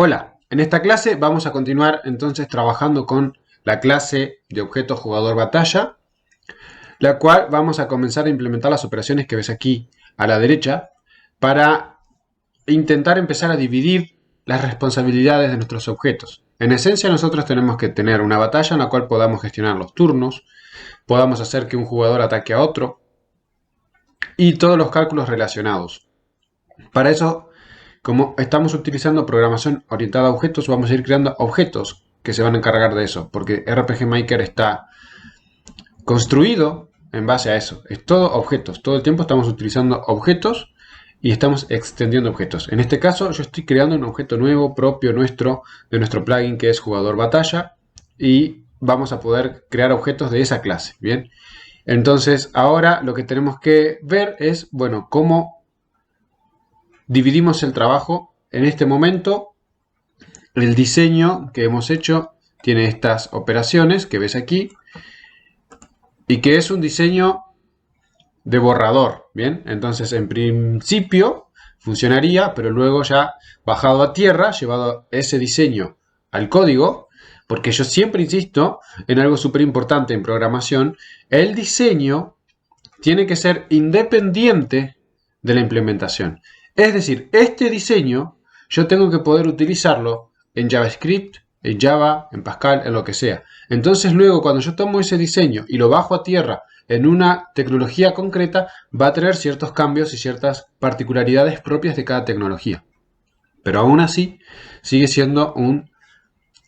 Hola, en esta clase vamos a continuar entonces trabajando con la clase de objeto jugador batalla, la cual vamos a comenzar a implementar las operaciones que ves aquí a la derecha para intentar empezar a dividir las responsabilidades de nuestros objetos. En esencia nosotros tenemos que tener una batalla en la cual podamos gestionar los turnos, podamos hacer que un jugador ataque a otro y todos los cálculos relacionados. Para eso, como estamos utilizando programación orientada a objetos, vamos a ir creando objetos que se van a encargar de eso, porque RPG Maker está construido en base a eso. Es todo objetos. Todo el tiempo estamos utilizando objetos y estamos extendiendo objetos. En este caso, yo estoy creando un objeto nuevo propio nuestro, de nuestro plugin que es jugador batalla, y vamos a poder crear objetos de esa clase. Bien. Entonces, ahora lo que tenemos que ver es, bueno, cómo dividimos el trabajo. En este momento, el diseño que hemos hecho tiene estas operaciones que ves aquí y que es un diseño de borrador. Bien, entonces en principio funcionaría, pero luego ya bajado a tierra, llevado ese diseño al código, porque yo siempre insisto en algo súper importante en programación: el diseño tiene que ser independiente de la implementación. Es decir, este diseño yo tengo que poder utilizarlo en JavaScript, en Java, en Pascal, en lo que sea. Entonces luego cuando yo tomo ese diseño y lo bajo a tierra en una tecnología concreta, va a tener ciertos cambios y ciertas particularidades propias de cada tecnología. Pero aún así sigue siendo un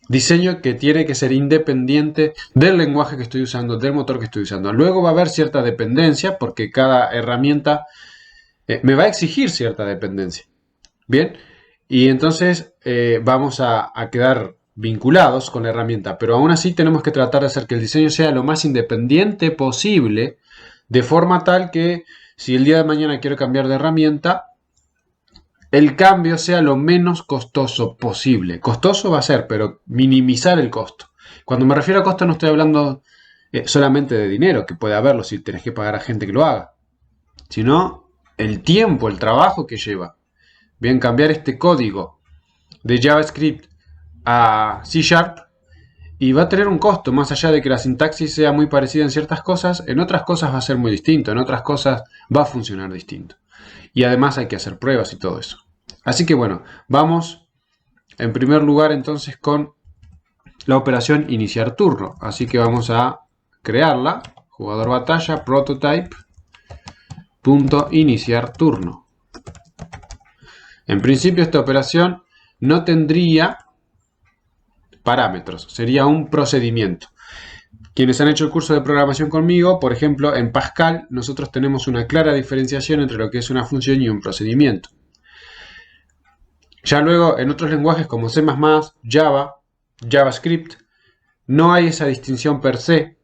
diseño que tiene que ser independiente del lenguaje que estoy usando, del motor que estoy usando. Luego va a haber cierta dependencia porque cada herramienta me va a exigir cierta dependencia. Bien, y entonces vamos a quedar vinculados con la herramienta, pero aún así tenemos que tratar de hacer que el diseño sea lo más independiente posible, de forma tal que si el día de mañana quiero cambiar de herramienta, el cambio sea lo menos costoso posible. Costoso va a ser, pero minimizar el costo. Cuando me refiero a costo no estoy hablando solamente de dinero, que puede haberlo si tenés que pagar a gente que lo haga, sino el tiempo, el trabajo que lleva. Bien, cambiar este código de JavaScript a C# y va a tener un costo, más allá de que la sintaxis sea muy parecida en ciertas cosas, en otras cosas va a ser muy distinto, en otras cosas va a funcionar distinto. Y además hay que hacer pruebas y todo eso. Así que bueno, vamos en primer lugar entonces con la operación iniciar turno. Así que vamos a crearla, jugador batalla, prototype.iniciar turno. En principio esta operación no tendría parámetros, sería un procedimiento. Quienes han hecho el curso de programación conmigo, por ejemplo, en Pascal, nosotros tenemos una clara diferenciación entre lo que es una función y un procedimiento. Ya luego, en otros lenguajes como C++, Java, JavaScript, no hay esa distinción per se.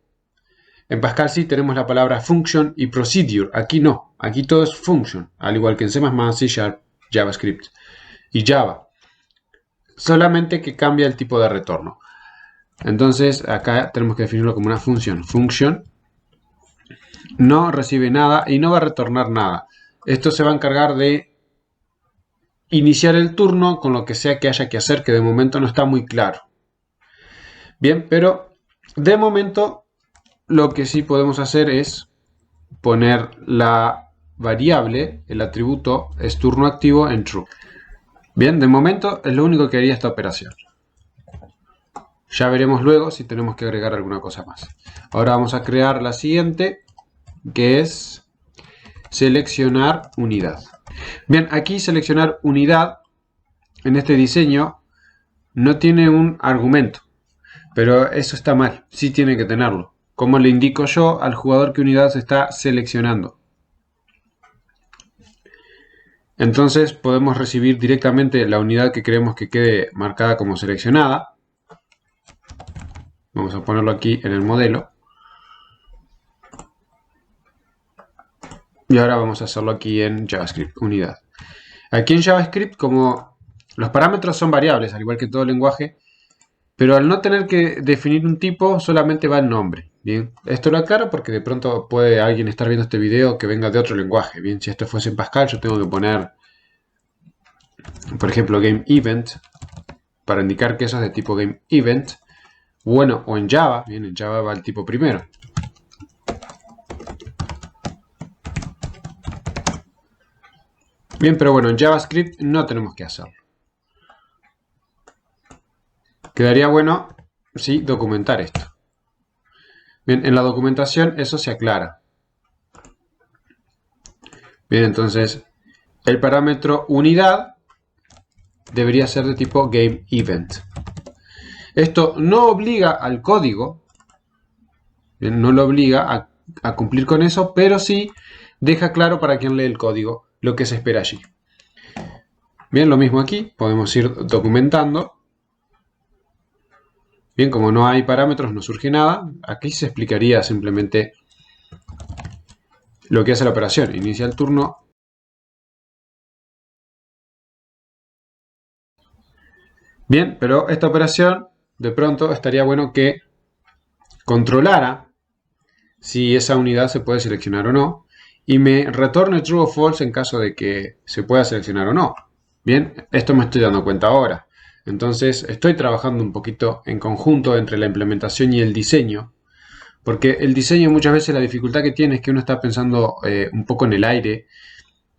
En Pascal sí tenemos la palabra function y procedure. Aquí no, aquí todo es function, al igual que en C++, C#, JavaScript y Java. Solamente que cambia el tipo de retorno. Entonces acá tenemos que definirlo como una función. Function no recibe nada y no va a retornar nada. Esto se va a encargar de iniciar el turno con lo que sea que haya que hacer, que de momento no está muy claro. Bien, pero de momento lo que sí podemos hacer es poner la variable, el atributo es turno activo en true. Bien, de momento es lo único que haría esta operación. Ya veremos luego si tenemos que agregar alguna cosa más. Ahora vamos a crear la siguiente, que es seleccionar unidad. Bien, aquí seleccionar unidad en este diseño no tiene un argumento, pero eso está mal, sí tiene que tenerlo. Como le indico yo al jugador que unidad se está seleccionando. Entonces podemos recibir directamente la unidad que queremos que quede marcada como seleccionada. Vamos a ponerlo aquí en el modelo. Y ahora vamos a hacerlo aquí en JavaScript, unidad. Aquí en JavaScript, como los parámetros son variables, al igual que todo lenguaje, pero al no tener que definir un tipo, solamente va el nombre. Bien, esto lo aclaro porque de pronto puede alguien estar viendo este video que venga de otro lenguaje. Bien, si esto fuese en Pascal, yo tengo que poner, por ejemplo, game event para indicar que eso es de tipo GameEvent. Bueno, o en Java, bien, en Java va el tipo primero. Bien, pero bueno, en JavaScript no tenemos que hacerlo. Quedaría bueno, sí, documentar esto. Bien, en la documentación eso se aclara. Bien, entonces, el parámetro unidad debería ser de tipo GameEvent. Esto no obliga al código, bien, no lo obliga a cumplir con eso, pero sí deja claro para quien lee el código lo que se espera allí. Bien, lo mismo aquí, podemos ir documentando. Bien, como no hay parámetros, no surge nada. Aquí se explicaría simplemente lo que hace la operación. Inicia el turno. Bien, pero esta operación, de pronto, estaría bueno que controlara si esa unidad se puede seleccionar o no, y me retorne true o false en caso de que se pueda seleccionar o no. Bien, esto me estoy dando cuenta ahora. Entonces estoy trabajando un poquito en conjunto entre la implementación y el diseño, porque el diseño muchas veces la dificultad que tiene es que uno está pensando un poco en el aire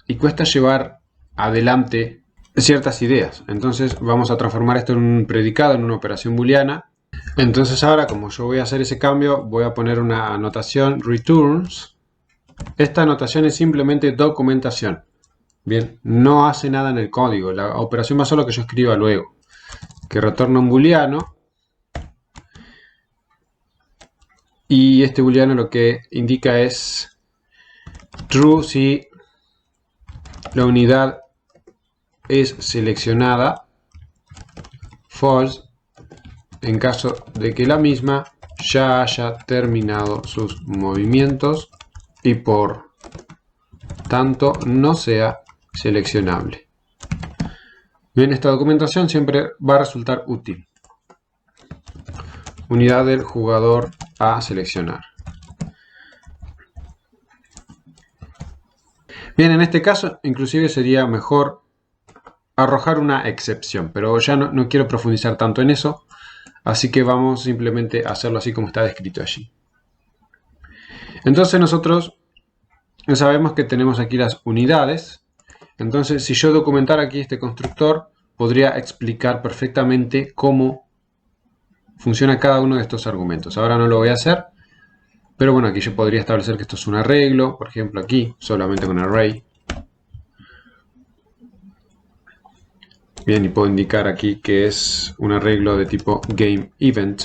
y cuesta llevar adelante ciertas ideas. Entonces vamos a transformar esto en un predicado, en una operación booleana. Entonces ahora, como yo voy a hacer ese cambio, voy a poner una anotación returns. Esta anotación es simplemente documentación. Bien, no hace nada en el código. La operación va solo que yo escriba luego. Que retorna un booleano. Y este booleano lo que indica es true si la unidad es seleccionada, false en caso de que la misma ya haya terminado sus movimientos y por tanto no sea seleccionable. Bien, esta documentación siempre va a resultar útil. Unidad del jugador a seleccionar. Bien, en este caso inclusive sería mejor arrojar una excepción, pero ya no quiero profundizar tanto en eso, así que vamos simplemente a hacerlo así como está descrito allí. Entonces nosotros sabemos que tenemos aquí las unidades. Entonces, si yo documentara aquí este constructor, podría explicar perfectamente cómo funciona cada uno de estos argumentos. Ahora no lo voy a hacer, pero bueno, aquí yo podría establecer que esto es un arreglo, por ejemplo aquí, solamente con array. Bien, y puedo indicar aquí que es un arreglo de tipo GameEvent.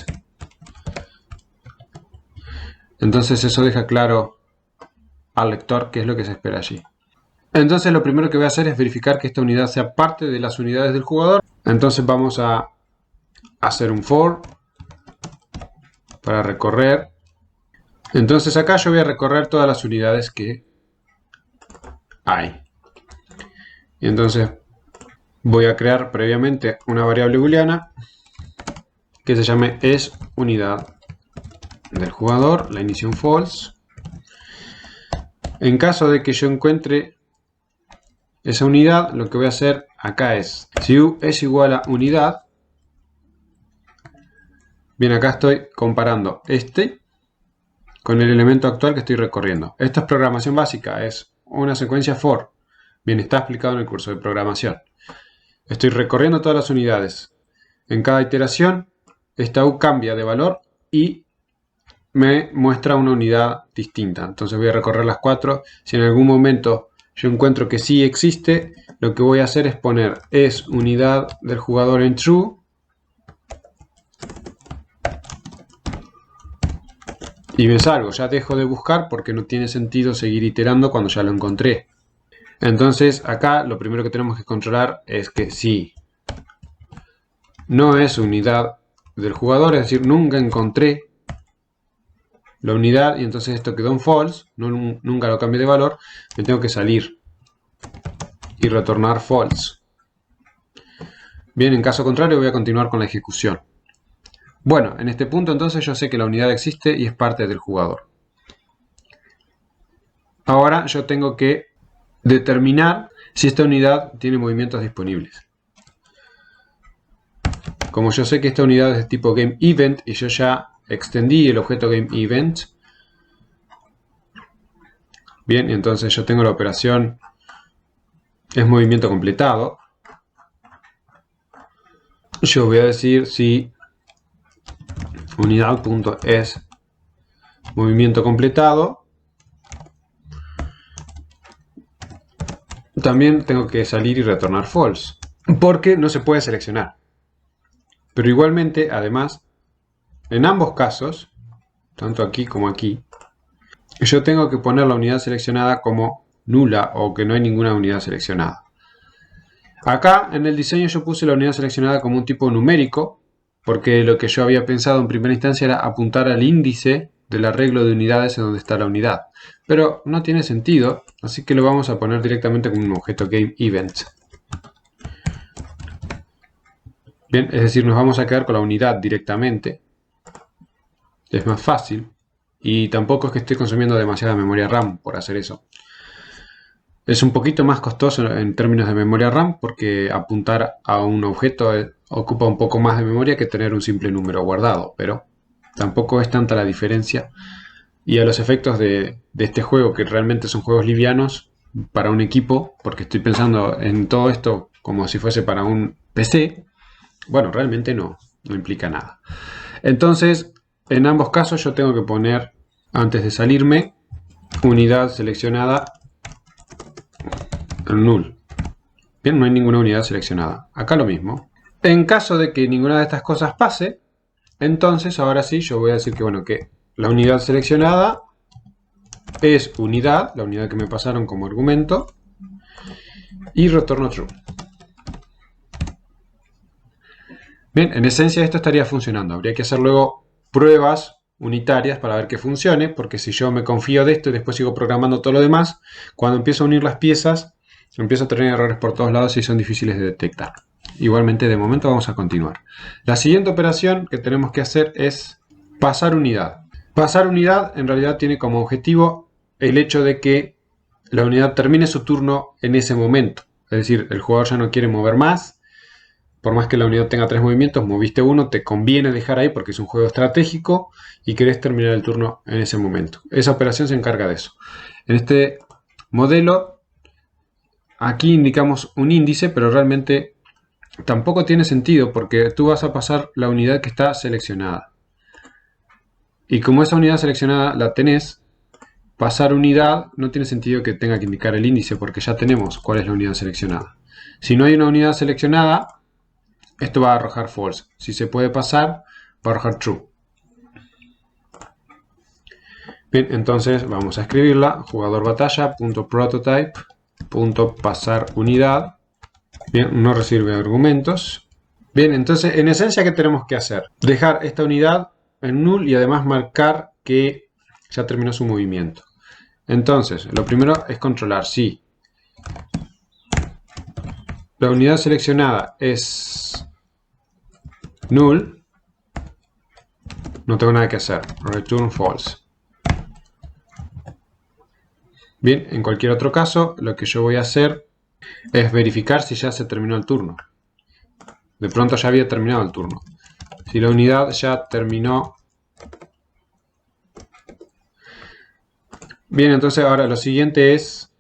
Entonces eso deja claro al lector qué es lo que se espera allí. Entonces lo primero que voy a hacer es verificar que esta unidad sea parte de las unidades del jugador. Entonces vamos a hacer un for para recorrer. Entonces acá yo voy a recorrer todas las unidades que hay. Y entonces voy a crear previamente una variable booleana que se llame esUnidad del jugador, la inicio en false. En caso de que yo encuentre esa unidad, lo que voy a hacer acá es, si u es igual a unidad, bien, acá estoy comparando este con el elemento actual que estoy recorriendo. Esto es programación básica, es una secuencia for. Bien, está explicado en el curso de programación. Estoy recorriendo todas las unidades. En cada iteración, esta u cambia de valor y me muestra una unidad distinta. Entonces voy a recorrer las 4. Si en algún momento yo encuentro que sí existe, lo que voy a hacer es poner es unidad del jugador en true. Y me salgo, ya dejo de buscar porque no tiene sentido seguir iterando cuando ya lo encontré. Entonces acá lo primero que tenemos que controlar es que si no es unidad del jugador, es decir, nunca encontré la unidad y entonces esto quedó en false, nunca lo cambié de valor, me tengo que salir y retornar false. Bien, en caso contrario voy a continuar con la ejecución. Bueno, en este punto entonces yo sé que la unidad existe y es parte del jugador. Ahora yo tengo que determinar si esta unidad tiene movimientos disponibles. como yo sé que esta unidad es de tipo GameEvent y yo ya extendí el objeto GameEvent, bien, entonces yo tengo la operación es movimiento completado. Yo voy a decir si unidad.es movimiento completado. También tengo que salir y retornar false, porque no se puede seleccionar. Pero igualmente, además, en ambos casos, tanto aquí como aquí, yo tengo que poner la unidad seleccionada como nula o que no hay ninguna unidad seleccionada. Acá en el diseño yo puse la unidad seleccionada como un tipo numérico, porque lo que yo había pensado en primera instancia era apuntar al índice del arreglo de unidades en donde está la unidad. Pero no tiene sentido, así que lo vamos a poner directamente como un objeto GameEvent. Bien, es decir, nos vamos a quedar con la unidad directamente. Es más fácil. Y tampoco es que esté consumiendo demasiada memoria RAM por hacer eso. Es un poquito más costoso en términos de memoria RAM porque apuntar a un objeto ocupa un poco más de memoria que tener un simple número guardado, pero tampoco es tanta la diferencia. Y a los efectos de este juego, que realmente son juegos livianos para un equipo, porque estoy pensando en todo esto como si fuese para un PC, bueno, realmente no implica nada. Entonces, en ambos casos yo tengo que poner, antes de salirme, unidad seleccionada en null. Bien, no hay ninguna unidad seleccionada. Acá lo mismo. En caso de que ninguna de estas cosas pase, entonces ahora sí yo voy a decir que, bueno, que la unidad seleccionada es unidad, la unidad que me pasaron como argumento, y retorno true. Bien, en esencia esto estaría funcionando. Habría que hacer luego pruebas unitarias para ver que funcione, porque si yo me confío de esto y después sigo programando todo lo demás, cuando empiezo a unir las piezas, empiezo a tener errores por todos lados y son difíciles de detectar. Igualmente, de momento vamos a continuar. La siguiente operación que tenemos que hacer es pasar unidad. Pasar unidad en realidad tiene como objetivo el hecho de que la unidad termine su turno en ese momento. Es decir, el jugador ya no quiere mover más. Por más que la unidad tenga 3 movimientos, moviste uno, te conviene dejar ahí porque es un juego estratégico y querés terminar el turno en ese momento. Esa operación se encarga de eso. En este modelo, aquí indicamos un índice, pero realmente tampoco tiene sentido porque tú vas a pasar la unidad que está seleccionada. Y como esa unidad seleccionada la tenés, pasar unidad no tiene sentido que tenga que indicar el índice porque ya tenemos cuál es la unidad seleccionada. Si no hay una unidad seleccionada, esto va a arrojar false. Si se puede pasar, va a arrojar true. Bien, entonces vamos a escribirla. Jugador batalla.prototype.pasar unidad. Bien, no recibe argumentos. Bien, entonces en esencia, ¿qué tenemos que hacer? Dejar esta unidad en null y además marcar que ya terminó su movimiento. Entonces, lo primero es controlar si la unidad seleccionada es null, no tengo nada que hacer. Return false. Bien, en cualquier otro caso, lo que yo voy a hacer es verificar si ya se terminó el turno. De pronto ya había terminado el turno. Si la unidad ya terminó. Bien, entonces ahora lo siguiente es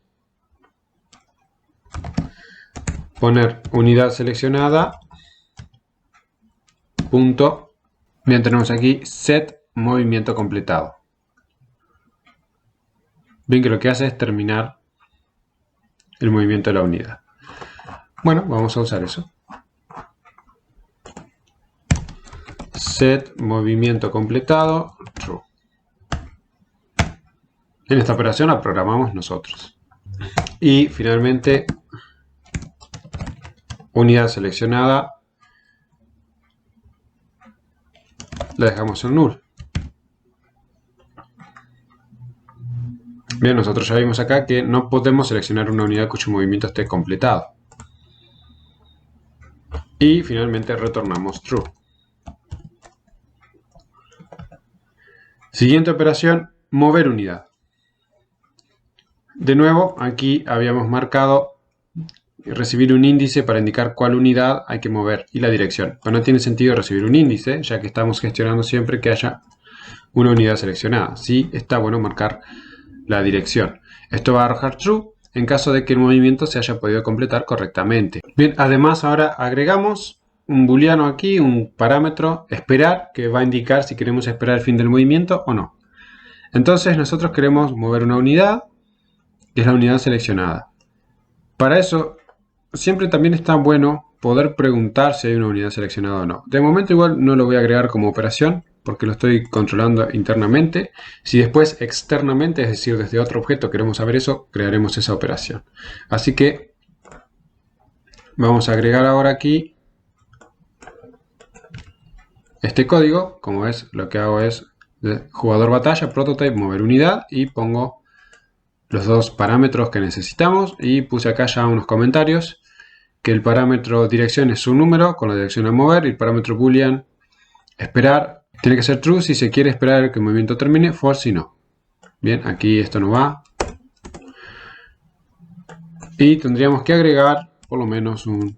poner unidad seleccionada. Punto. Bien, tenemos aquí set movimiento completado. Bien, que lo que hace es terminar el movimiento de la unidad. Bueno, vamos a usar eso. Set movimiento completado true. En esta operación la programamos nosotros. Y finalmente, unidad seleccionada la dejamos en null. Bien, nosotros ya vimos acá que no podemos seleccionar una unidad cuyo movimiento esté completado. Y finalmente retornamos true. Siguiente operación, mover unidad. De nuevo, aquí habíamos marcado recibir un índice para indicar cuál unidad hay que mover y la dirección. Pero no tiene sentido recibir un índice, ya que estamos gestionando siempre que haya una unidad seleccionada. Sí está bueno marcar la dirección. Esto va a arrojar true en caso de que el movimiento se haya podido completar correctamente. Bien, además ahora agregamos un booleano aquí, un parámetro esperar, que va a indicar si queremos esperar el fin del movimiento o no. Entonces nosotros queremos mover una unidad, que es la unidad seleccionada. Para eso, siempre también está bueno poder preguntar si hay una unidad seleccionada o no. De momento igual no lo voy a agregar como operación, porque lo estoy controlando internamente. Si después externamente, es decir, desde otro objeto queremos saber eso, crearemos esa operación. Así que vamos a agregar ahora aquí este código. Como ves, lo que hago es de jugador batalla, prototype, mover unidad, y pongo los dos parámetros que necesitamos, y puse acá ya unos comentarios que el parámetro dirección es un número con la dirección a mover, y el parámetro boolean esperar tiene que ser true si se quiere esperar que el movimiento termine, false si no. Bien, aquí esto no va. Y tendríamos que agregar por lo menos un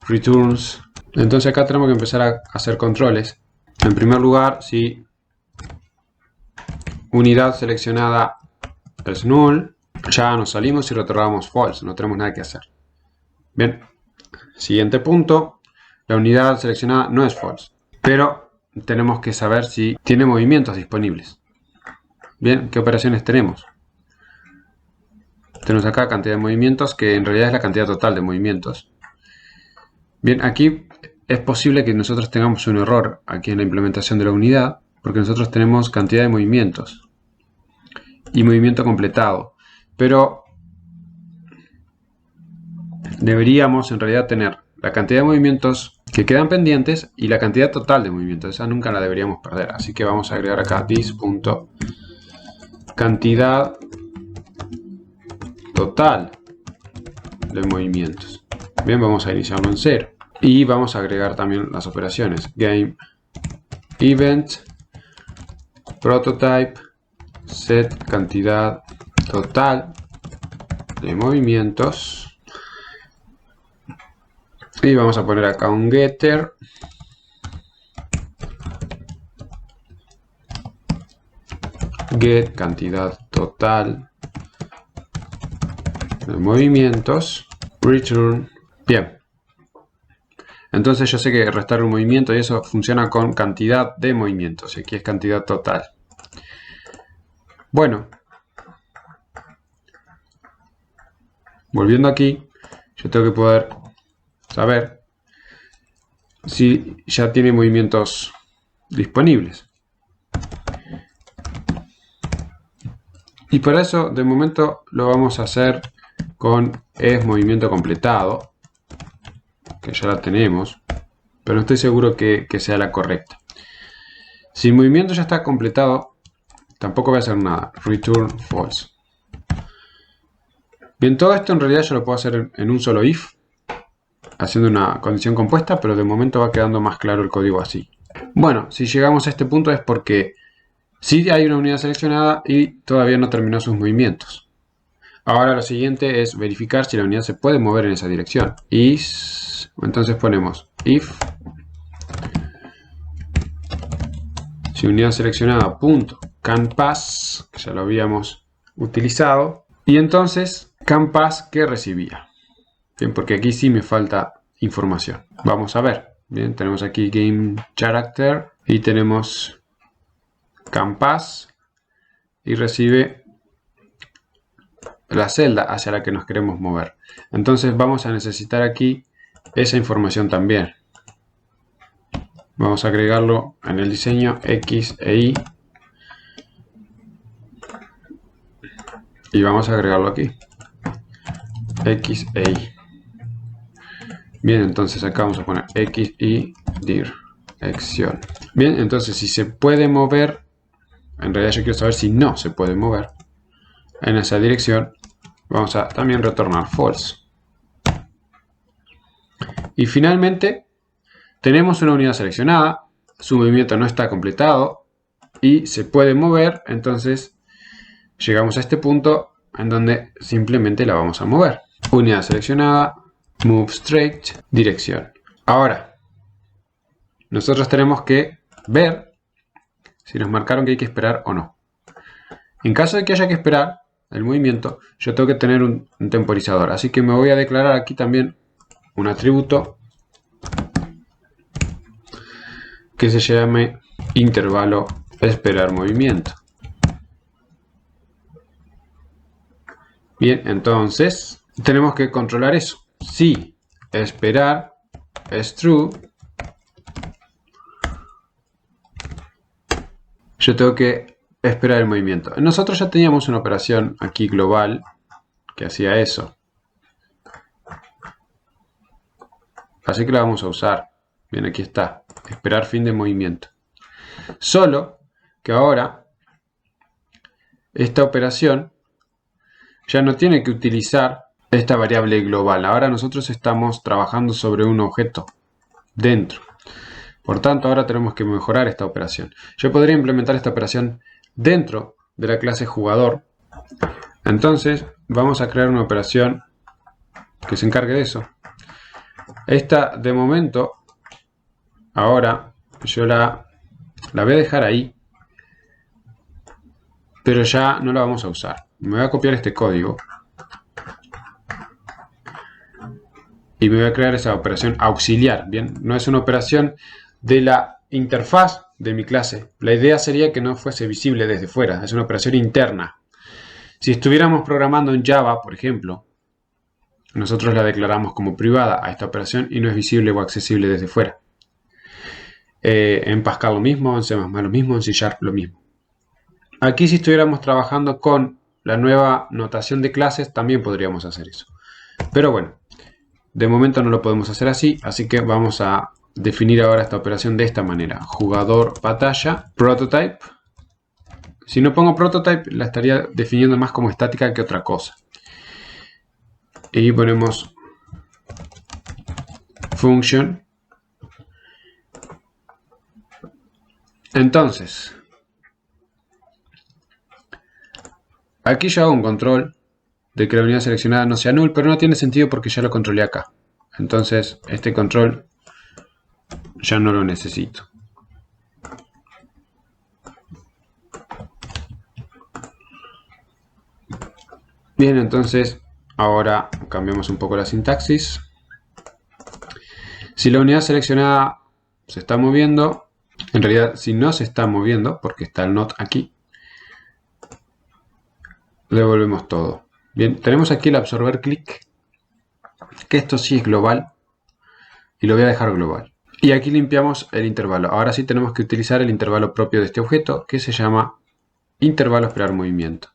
returns. Entonces acá tenemos que empezar a hacer controles. En primer lugar, si unidad seleccionada es null, ya nos salimos y retornamos false, no tenemos nada que hacer. Bien, siguiente punto, la unidad seleccionada no es false, pero tenemos que saber si tiene movimientos disponibles. Bien, ¿qué operaciones tenemos? Tenemos acá cantidad de movimientos, que en realidad es la cantidad total de movimientos. Bien, aquí es posible que nosotros tengamos un error aquí en la implementación de la unidad, porque nosotros tenemos cantidad de movimientos y movimiento completado, pero deberíamos en realidad tener la cantidad de movimientos que quedan pendientes y la cantidad total de movimientos. Esa nunca la deberíamos perder, así que vamos a agregar acá this.cantidad total de movimientos. Bien, vamos a iniciarlo en 0 y vamos a agregar también las operaciones game event prototype set cantidad total de movimientos, y vamos a poner acá un getter get cantidad total de movimientos return. Bien, entonces yo sé que restar un movimiento y eso funciona con cantidad de movimientos, y aquí es cantidad total. Bueno, volviendo aquí, yo tengo que poder saber si ya tiene movimientos disponibles. Y para eso, de momento, lo vamos a hacer con es movimiento completado, que ya la tenemos, pero no estoy seguro que sea la correcta. Si el movimiento ya está completado, tampoco voy a hacer nada. Return false. Bien, todo esto en realidad yo lo puedo hacer en un solo if, haciendo una condición compuesta, pero de momento va quedando más claro el código así. Bueno, si llegamos a este punto es porque sí hay una unidad seleccionada y todavía no terminó sus movimientos. Ahora lo siguiente es verificar si la unidad se puede mover en esa dirección. Entonces ponemos if si unidad seleccionada punto canPass, que ya lo habíamos utilizado, y entonces canPass que recibía. Bien, porque aquí sí me falta información. Vamos a ver. Bien, tenemos aquí game character y tenemos canPass y recibe la celda hacia la que nos queremos mover. Entonces vamos a necesitar aquí esa información también. Vamos a agregarlo en el diseño X e Y y vamos a agregarlo aquí X e Y. Bien, entonces acá vamos a poner X y dirección. Bien, entonces si se puede mover, en realidad yo quiero saber si no se puede mover en esa dirección, vamos a también retornar false. Y finalmente tenemos una unidad seleccionada, su movimiento no está completado y se puede mover, entonces llegamos a este punto en donde simplemente la vamos a mover. Unidad seleccionada, move straight, dirección. Ahora, nosotros tenemos que ver si nos marcaron que hay que esperar o no. En caso de que haya que esperar el movimiento, yo tengo que tener un temporizador. Así que me voy a declarar aquí también un atributo que se llame intervalo esperar movimiento. Bien, entonces tenemos que controlar eso. Si esperar es true, yo tengo que esperar el movimiento. Nosotros ya teníamos una operación aquí global que hacía eso. Así que la vamos a usar. Bien, aquí está. Esperar fin de movimiento. Solo que ahora esta operación ya no tiene que utilizar esta variable global. Ahora nosotros estamos trabajando sobre un objeto dentro. Por tanto, ahora tenemos que mejorar esta operación. Yo podría implementar esta operación dentro de la clase jugador. Entonces, vamos a crear una operación que se encargue de eso. Esta, de momento, ahora yo la voy a dejar ahí, pero ya no la vamos a usar. Me voy a copiar este código y me voy a crear esa operación auxiliar. Bien, no es una operación de la interfaz de mi clase. La idea sería que no fuese visible desde fuera. Es una operación interna. Si estuviéramos programando en Java, por ejemplo, nosotros la declaramos como privada a esta operación y no es visible o accesible desde fuera. En Pascal lo mismo, en C++ lo mismo, en C# lo mismo. Aquí, si estuviéramos trabajando con la nueva notación de clases, también podríamos hacer eso. Pero bueno, de momento no lo podemos hacer así, así que vamos a definir ahora esta operación de esta manera. Jugador batalla, prototype. Si no pongo prototype, la estaría definiendo más como estática que otra cosa. Y ponemos function. Entonces, aquí yo hago un control de que la unidad seleccionada no sea null, pero no tiene sentido porque ya lo controlé acá. Entonces, este control ya no lo necesito. Bien, entonces ahora cambiamos un poco la sintaxis. Si la unidad seleccionada se está moviendo, en realidad si no se está moviendo, porque está el not aquí, devolvemos todo. Bien, tenemos aquí el absorber click, que esto sí es global, y lo voy a dejar global. Y aquí limpiamos el intervalo. Ahora sí tenemos que utilizar el intervalo propio de este objeto, que se llama intervalo esperar movimiento.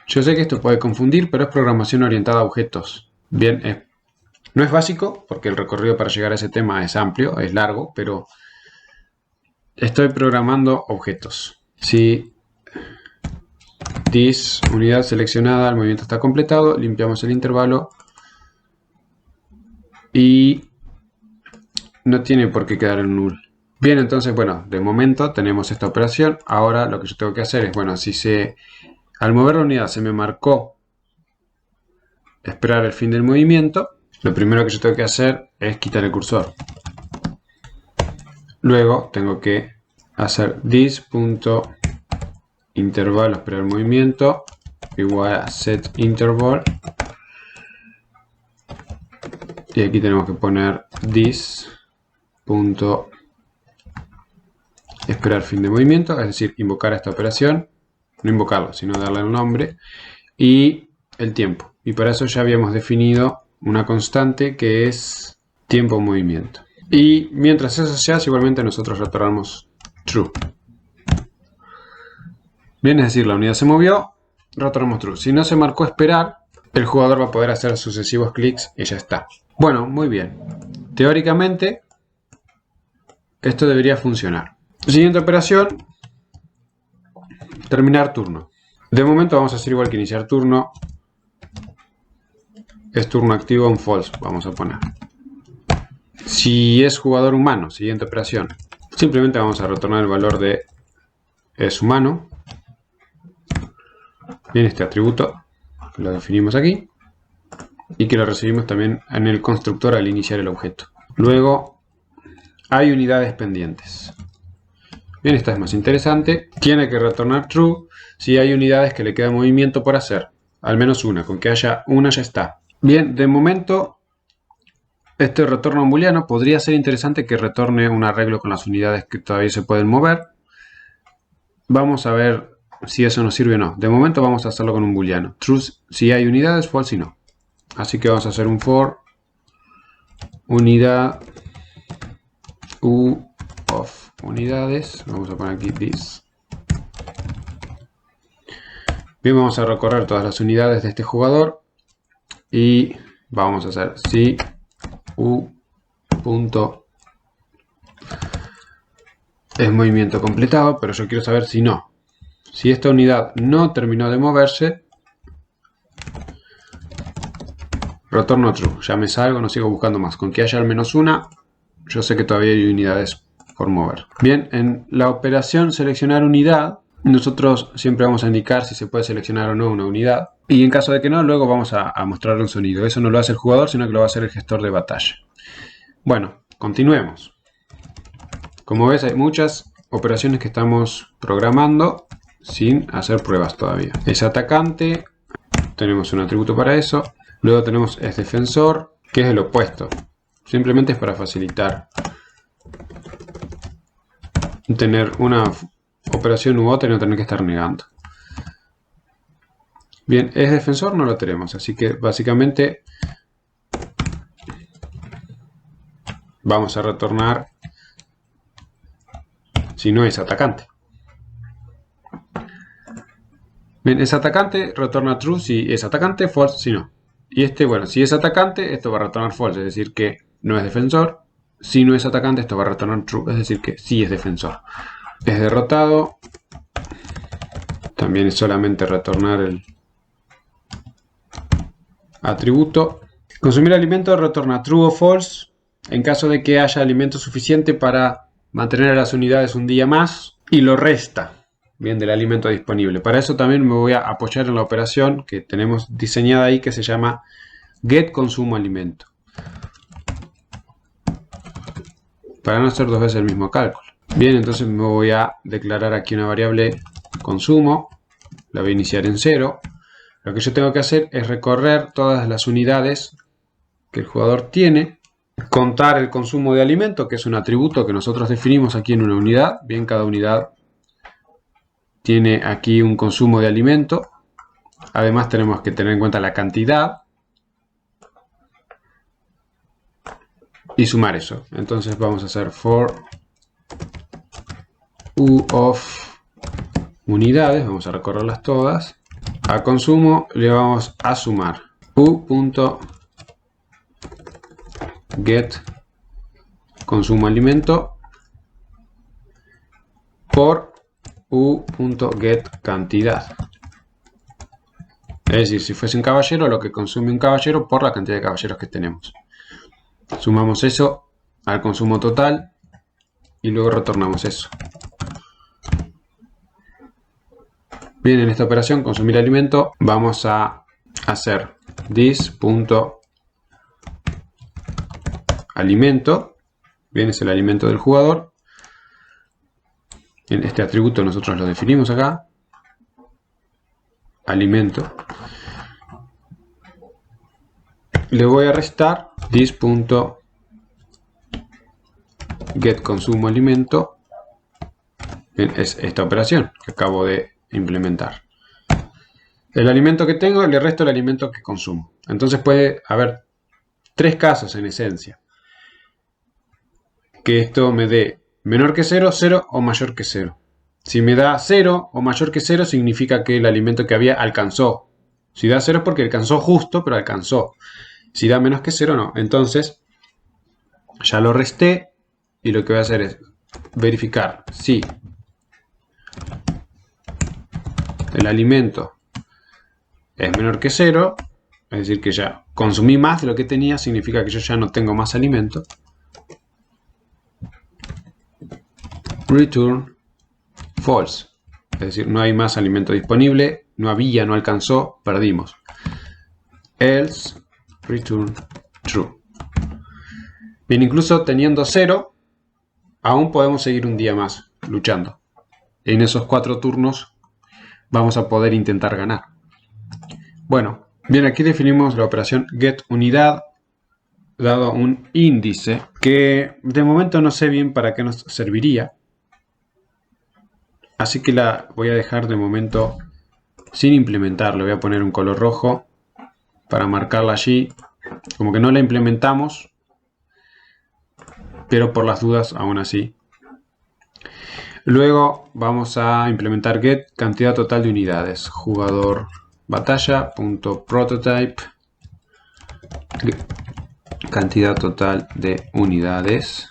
Yo sé que esto puede confundir, pero es programación orientada a objetos. Bien, no es básico, porque el recorrido para llegar a ese tema es amplio, es largo, pero estoy programando objetos. Si this unidad seleccionada, el movimiento está completado, limpiamos el intervalo y no tiene por qué quedar en null. Bien, entonces, bueno, de momento tenemos esta operación. Ahora lo que yo tengo que hacer es, bueno, si al mover la unidad se me marcó esperar el fin del movimiento, lo primero que yo tengo que hacer es quitar el cursor. Luego tengo que hacer this.intervalo esperar movimiento igual a setInterval. Y aquí tenemos que poner this.esperar fin de movimiento, es decir, invocar esta operación. No invocarlo, sino darle un nombre. Y el tiempo. Y para eso ya habíamos definido una constante que es tiempo movimiento. Y mientras eso se hace, igualmente nosotros retornamos true. Bien, es decir, la unidad se movió, retornamos true. Si no se marcó esperar, el jugador va a poder hacer sucesivos clics y ya está. Bueno, muy bien. Teóricamente, esto debería funcionar. Siguiente operación, terminar turno. De momento vamos a hacer igual que iniciar turno. Es turno activo en false, vamos a poner. Si es jugador humano, siguiente operación. Simplemente vamos a retornar el valor de es humano. Bien, este atributo lo definimos aquí. y que lo recibimos también en el constructor al iniciar el objeto. Luego hay unidades pendientes. Bien, esta es más interesante. Tiene que retornar true si hay unidades que le queda movimiento por hacer. Al menos una, con que haya una ya está. Bien, de momento este retorno booleano podría ser interesante que retorne un arreglo con las unidades que todavía se pueden mover. Vamos a ver si eso nos sirve o no. De momento vamos a hacerlo con un booleano. True si hay unidades, false si no. Así que vamos a hacer un for unidad u of unidades. Vamos a poner aquí this. Bien, vamos a recorrer todas las unidades de este jugador y vamos a hacer si u punto es movimiento completado, pero yo quiero saber si no. Si esta unidad no terminó de moverse, retorno true. Ya me salgo, no sigo buscando más. Con que haya al menos una, yo sé que todavía hay unidades por mover. Bien, en la operación seleccionar unidad, nosotros siempre vamos a indicar si se puede seleccionar o no una unidad. Y en caso de que no, luego vamos a mostrarle un sonido. Eso no lo hace el jugador, sino que lo va a hacer el gestor de batalla. Bueno, continuemos. Como ves, hay muchas operaciones que estamos programando sin hacer pruebas todavía. Es atacante, tenemos un atributo para eso. Luego tenemos es defensor, que es el opuesto. Simplemente es para facilitar tener una operación u otra y no tener que estar negando. Bien, es defensor, no lo tenemos, así que básicamente vamos a retornar si no es atacante. Bien, es atacante, retorna true si es atacante, false si no. Y este, bueno, si es atacante, esto va a retornar false, es decir que no es defensor. Si no es atacante, esto va a retornar true, es decir que sí es defensor. Es derrotado. También es solamente retornar el atributo. Consumir alimento retorna true o false en caso de que haya alimento suficiente para mantener a las unidades un día más y lo resta. Bien, del alimento disponible. Para eso también me voy a apoyar en la operación que tenemos diseñada ahí que se llama get consumo alimento. Para no hacer dos veces el mismo cálculo. Bien, entonces me voy a declarar aquí una variable consumo. La voy a iniciar en 0. Lo que yo tengo que hacer es recorrer todas las unidades que el jugador tiene. Contar el consumo de alimento, que es un atributo que nosotros definimos aquí en una unidad. Bien, cada unidad tiene aquí un consumo de alimento. Además tenemos que tener en cuenta la cantidad. Y sumar eso. Entonces vamos a hacer for u of unidades. Vamos a recorrerlas todas. A consumo le vamos a sumar u.get consumo alimento por u.get cantidad. Es decir, si fuese un caballero, lo que consume un caballero por la cantidad de caballeros que tenemos. Sumamos eso al consumo total y luego retornamos eso. Bien, en esta operación, consumir alimento, vamos a hacer this.alimento. Bien, es el alimento del jugador. En este atributo nosotros lo definimos acá. Alimento. Le voy a restar this.get consumo alimento. Bien, es esta operación que acabo de implementar. El alimento que tengo le resto el alimento que consumo. Entonces puede haber tres casos en esencia. Que esto me dé menor que 0, 0 o mayor que 0. Si me da 0 o mayor que 0 significa que el alimento que había alcanzó. Si da 0 es porque alcanzó justo, pero alcanzó. Si da menos que 0, no. Entonces ya lo resté y lo que voy a hacer es verificar si el alimento es menor que 0, es decir que ya consumí más de lo que tenía, significa que yo ya no tengo más alimento. Return false, es decir, no hay más alimento disponible, no había, no alcanzó, perdimos. Else return true. Bien, incluso teniendo 0, aún podemos seguir un día más luchando. En esos 4 turnos vamos a poder intentar ganar. Bueno, bien, aquí definimos la operación getUnidad dado un índice que de momento no sé bien para qué nos serviría. Así que la voy a dejar de momento sin implementar. Le voy a poner un color rojo para marcarla allí. Como que no la implementamos, pero por las dudas aún así. Luego vamos a implementar get cantidad total de unidades. Jugador batalla.prototype cantidad total de unidades.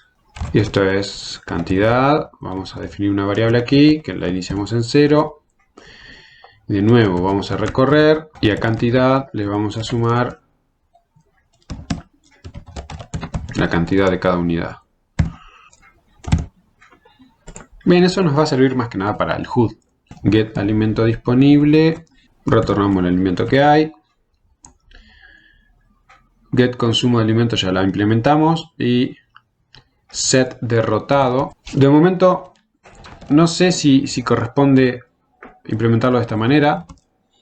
Y esto es cantidad. Vamos a definir una variable aquí que la iniciamos en 0. De nuevo vamos a recorrer y a cantidad le vamos a sumar la cantidad de cada unidad. Bien, eso nos va a servir más que nada para el HUD. Get alimento disponible. Retornamos el alimento que hay. Get consumo de alimento ya la implementamos. Y set derrotado. De momento no sé si corresponde implementarlo de esta manera.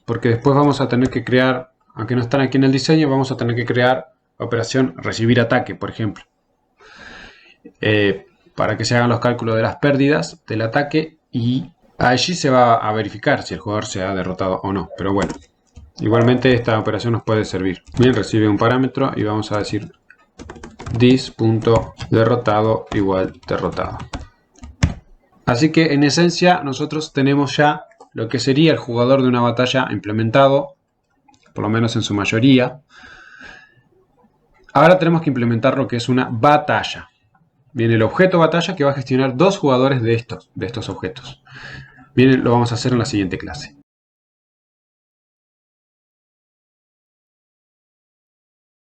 Porque después vamos a tener que crear, aunque no están aquí en el diseño, vamos a tener que crear la operación recibir ataque, por ejemplo. Para que se hagan los cálculos de las pérdidas del ataque y allí se va a verificar si el jugador se ha derrotado o no. Pero bueno, igualmente esta operación nos puede servir. Bien, recibe un parámetro y vamos a decir this.derrotado igual derrotado. Así que en esencia nosotros tenemos ya lo que sería el jugador de una batalla implementado, por lo menos en su mayoría. Ahora tenemos que implementar lo que es una batalla. Viene el objeto batalla que va a gestionar 2 jugadores de estos objetos. Bien, lo vamos a hacer en la siguiente clase.